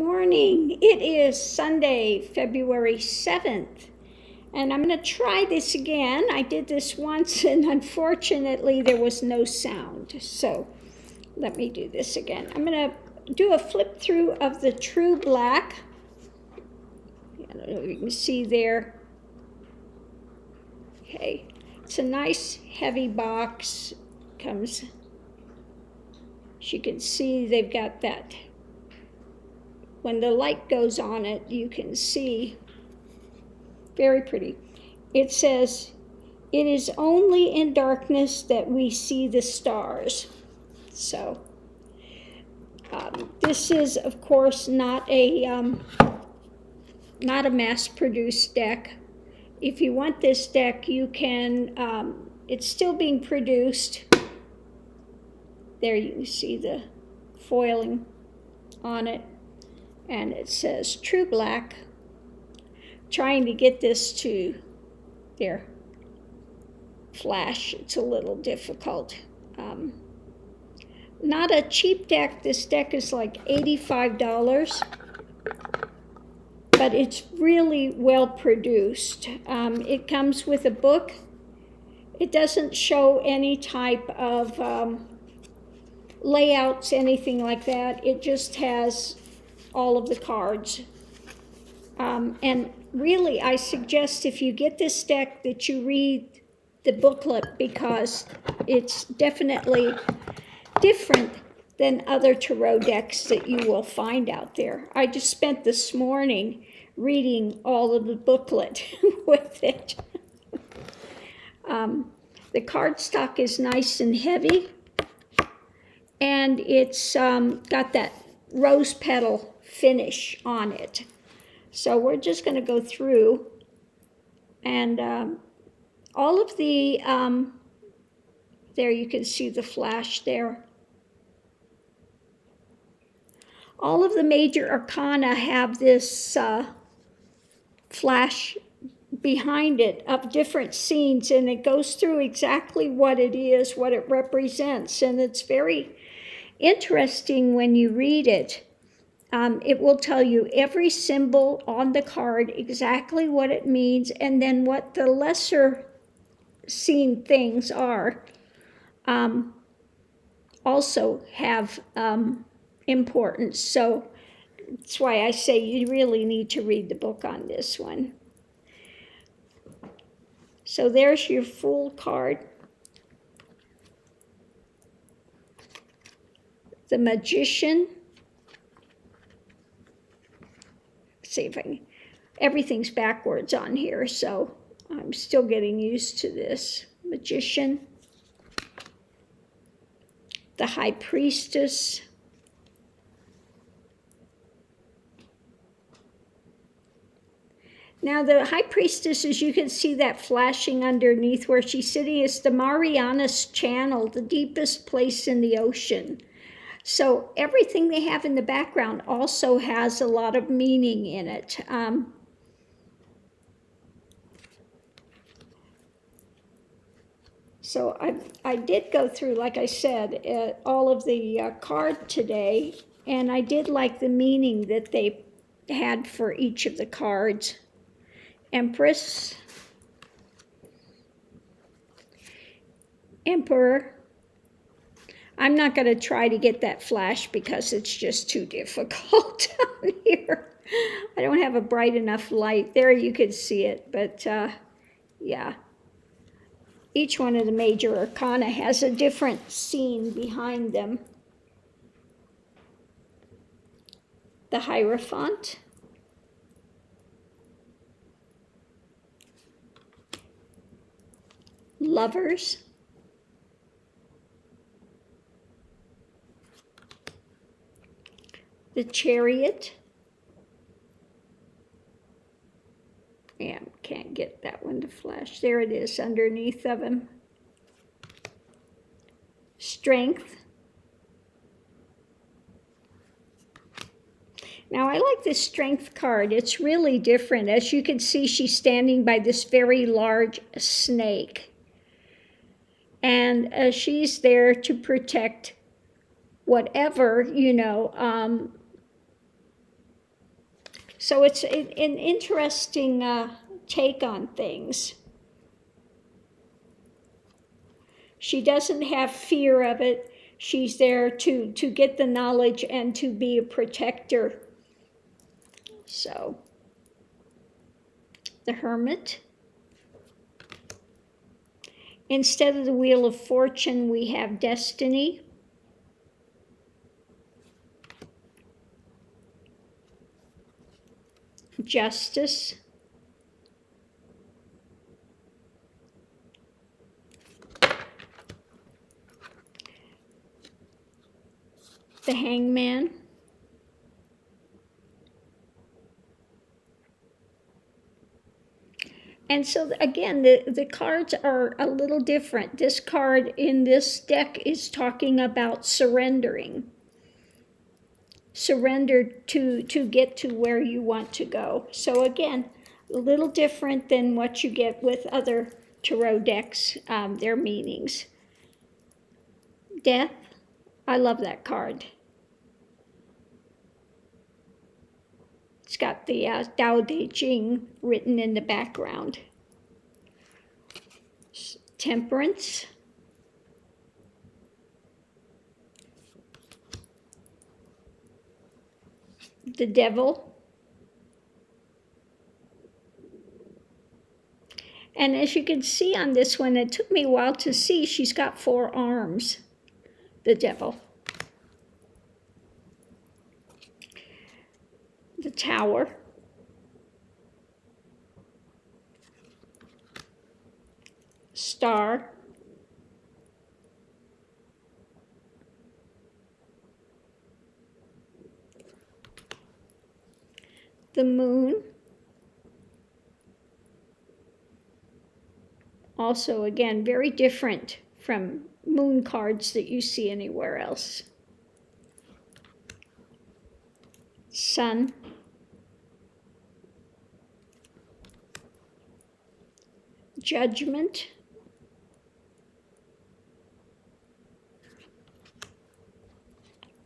morning. It is Sunday, February 7th, and I'm going to try this again. I did this once, and unfortunately, there was no sound. So let me do this again. I'm going to do a flip through of the True Black. I don't know if you can see there. Okay, it's a nice heavy box. Comes, as you can see, they've got that. When the light goes on it, you can see, very pretty. It says, "It is only in darkness that we see the stars." So this is, of course, not a mass-produced deck. If you want this deck, you can, it's still being produced. There you can see the foiling on it. And it says True Black. Trying to get this to there flash, it's a little difficult. Not a cheap deck. This deck is like $85, but it's really well produced. It comes with a book. It doesn't show any type of layouts, anything like that. It just has all of the cards. And really, I suggest if you get this deck that you read the booklet, because it's definitely different than other tarot decks that you will find out there. I just spent this morning reading all of the booklet with it. The cardstock is nice and heavy, and it's got that rose petal finish on it. So we're just going to go through, and all of the, there you can see the flash there. All of the major arcana have this flash behind it of different scenes, and it goes through exactly what it is, what it represents, and it's very interesting when you read it. It will tell you every symbol on the card, exactly what it means, and then what the lesser seen things are also have importance. So that's why I say you really need to read the book on this one. So there's your Fool card. The Magician. See if I can, everything's backwards on here, so I'm still getting used to this. Magician. The High Priestess. Now the High Priestess, as you can see that flashing underneath where she's sitting, is the Marianas Channel, the deepest place in the ocean. So everything they have in the background also has a lot of meaning in it. So I did go through, like I said, all of the card today, and I did like the meaning that they had for each of the cards. Empress, Emperor. I'm not going to try to get that flash because it's just too difficult down here. I don't have a bright enough light. There you can see it, but yeah. Each one of the major arcana has a different scene behind them. The Hierophant. Lovers. The Chariot. Yeah, can't get that one to flash. There it is underneath of him. Strength. Now I like this Strength card. It's really different. As you can see, she's standing by this very large snake. And she's there to protect whatever, So it's an interesting take on things. She doesn't have fear of it. She's there to get the knowledge and to be a protector. So, the Hermit. Instead of the Wheel of Fortune, we have Destiny. Justice. The Hangman. And so again, the cards are a little different. This card in this deck is talking about surrendering. Surrender to get to where you want to go. So again, a little different than what you get with other tarot decks, their meanings. Death. I love that card. It's got the Tao Te Ching written in the background. Temperance. The Devil. And as you can see on this one, it took me a while to see, she's got 4 arms, the Devil. The Tower. Star. The Moon. Also, again, very different from moon cards that you see anywhere else. Sun. Judgment.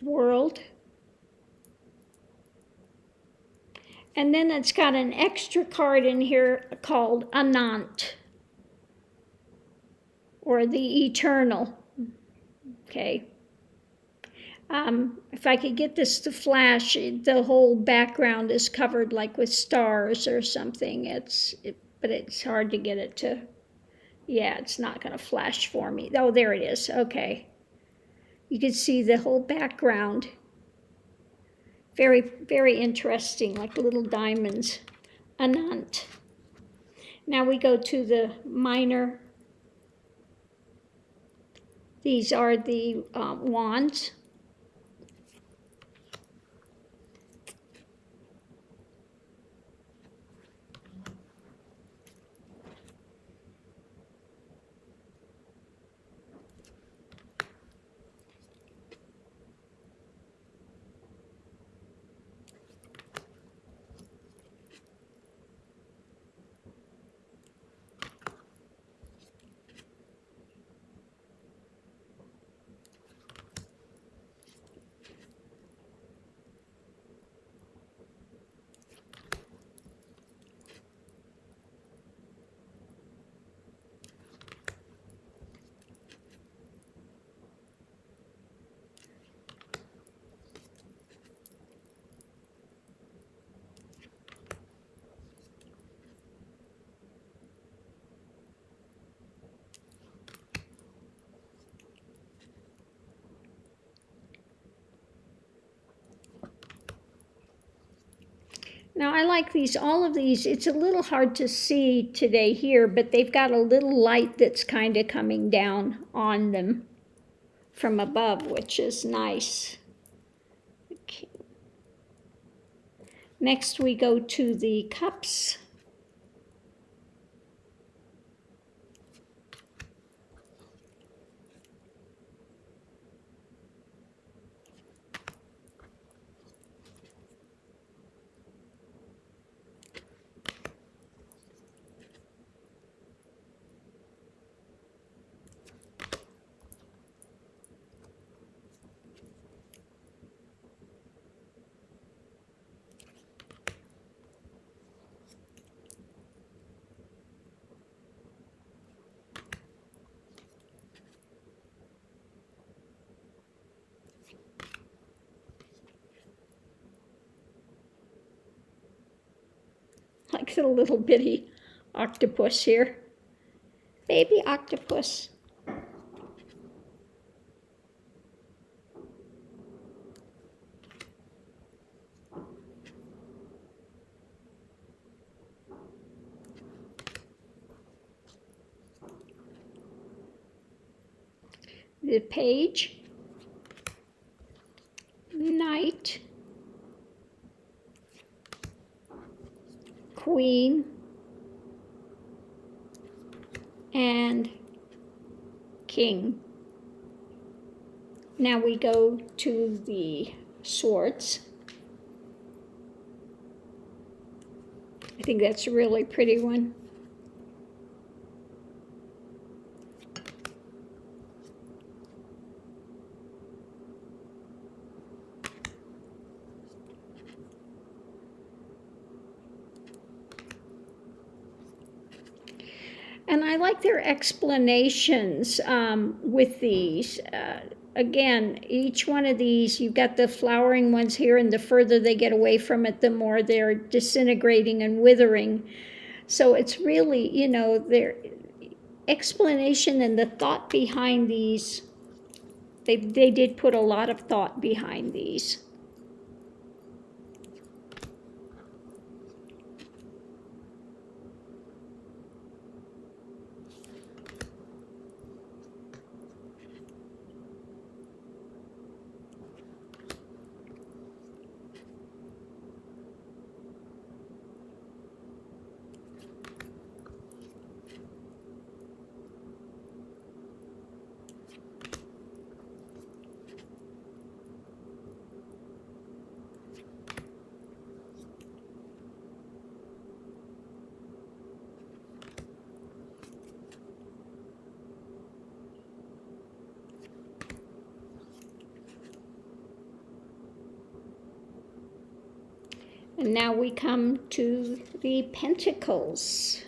World. And then it's got an extra card in here called Anant, or the Eternal. Okay. If I could get this to flash, the whole background is covered like with stars or something. But it's hard to get it to, yeah, it's not going to flash for me. Oh, there it is. Okay. You can see the whole background. Very, very interesting, like little diamonds. Anant. Now we go to the minor. These are the wands. Now I like these, all of these. It's a little hard to see today here, but they've got a little light that's kind of coming down on them from above, which is nice. Okay. Next we go to the cups. like the little bitty octopus here. Baby octopus. The Page, Knight, Queen, and King. Now we go to the Swords. I think that's a really pretty one. And I like their explanations with these. Again, each one of these, you've got the flowering ones here, and the further they get away from it, the more they're disintegrating and withering. So it's really, you know, their explanation and the thought behind these, they did put a lot of thought behind these. And now we come to the Pentacles.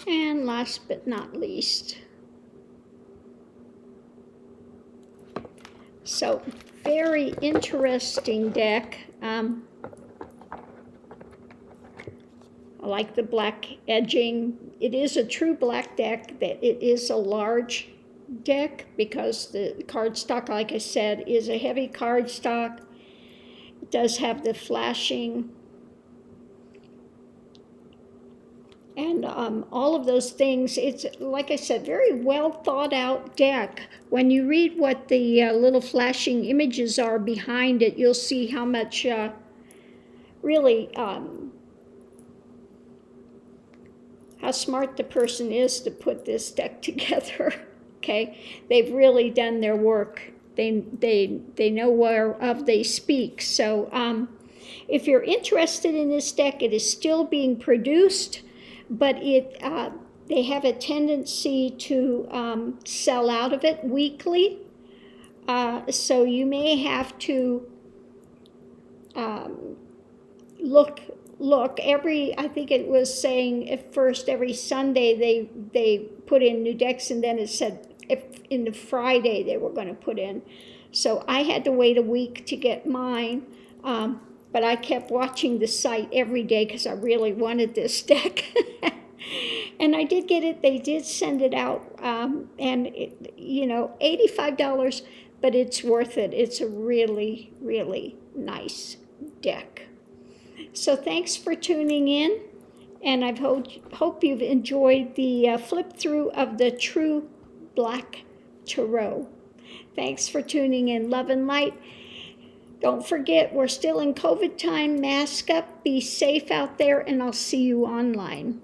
And last but not least. So, very interesting deck. I like the black edging. It is a true black deck. That it is a large deck because the cardstock, like I said, is a heavy cardstock. It does have the flashing. And all of those things, it's, like I said, very well thought out deck. When you read what the little flashing images are behind it, you'll see how much really, how smart the person is to put this deck together, okay? They've really done their work. They know whereof they speak. So if you're interested in this deck, it is still being produced. But they have a tendency to sell out of it weekly. So you may have to look every, I think it was saying at first every Sunday they put in new decks, and then it said if in the Friday they were going to put in. So I had to wait a week to get mine. But I kept watching the site every day because I really wanted this deck. And I did get it. They did send it out, and $85, but it's worth it. It's a really, really nice deck. So thanks for tuning in, and I hope you've enjoyed the flip through of the True Black Tarot. Thanks for tuning in. Love and light. Don't forget, we're still in COVID time. Mask up, be safe out there, and I'll see you online.